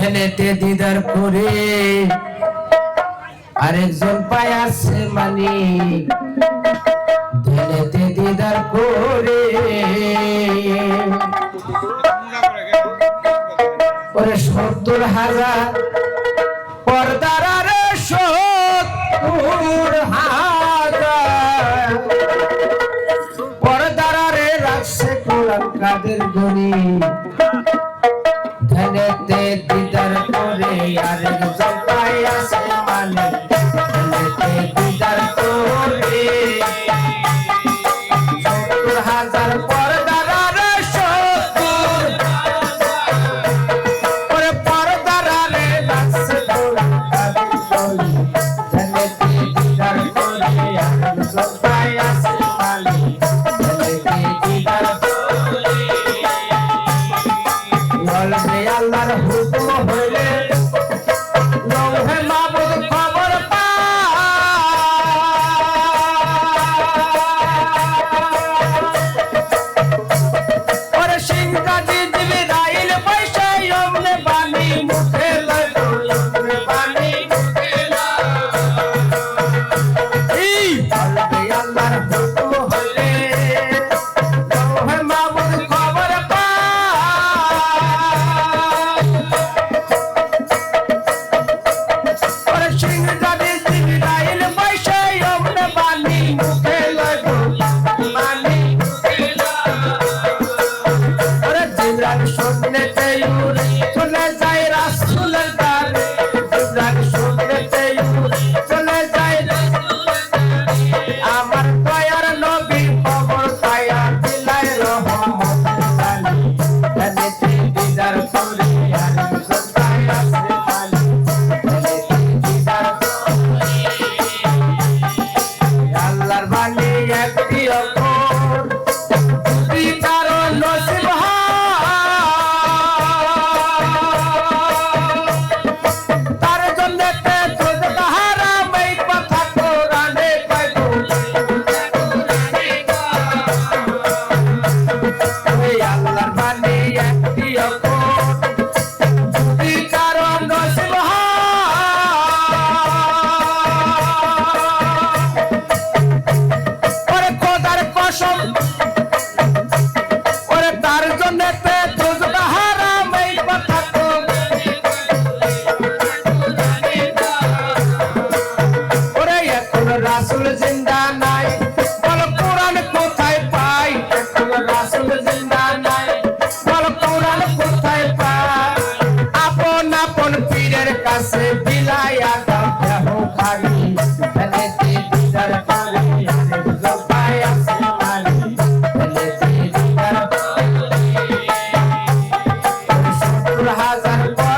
ধ্যানেতে দিদার করে আরেকজন পায় আছে মালিক ধ্যানেতে দিদার করে ওরে ৭০,০০০ পর্দার আরে ৭০,০০০ পর্দার আরে রাখছে কোরআন কাদের গনি ধ্যানেতে দিদার করে আরেকজন পায় আছে মালিক ধ্যানেতে দিদার করে ৭০,০০০ পর্দার আরে ৭০ ওরে পর্দার আরে রাখছে কোরআন কাদের গনি ধ্যানেতে দিদার করে আরেকজন পায় আছে মালিক ধ্যানেতে দিদার করে বলবে আল্লাহর হুকুম হইলে লৌহে মাহফুজ খবর পায় ওরে সিংহাজি জিবরাইল পয়সা ওমনে বাণী মুখে লাগো ওমনে বাণী মুখে এই বলবে আল্লাহর হুকুম হইলে লৌহে মাহফুজ খবর আমার দয়ার নবী খবর পায়া দিলাই রহমত জানি ধ্যানেতে দিদার করে আরেকজন পায় আছে মালিক ধ্যানেতে দিদার করে আল্লাহর বাণী একটি অক্ষর যদি কারো নসিব তার জন্য হারাম এই কথা কোরআনে পাইবো আল্লাহর বাণী একটি অক্ষর যদি কারো নসিব ওরে খোদার কসম ওরে তার জন্য হারাম এই কথা ওরে এখন রাসূল জিন্দা নাই বল কোরআন কোথায় পাই এখন রাসূল জিন্দা নাই বল কোরআন কোথায় পাই আপন আপন পীরের কাছে বিলায়া দাও দেহ খালি ধ্যানেতে দিদার করে আরেকজন পায় আছে মালিক ধ্যানেতে দিদার করে ৭০,০০০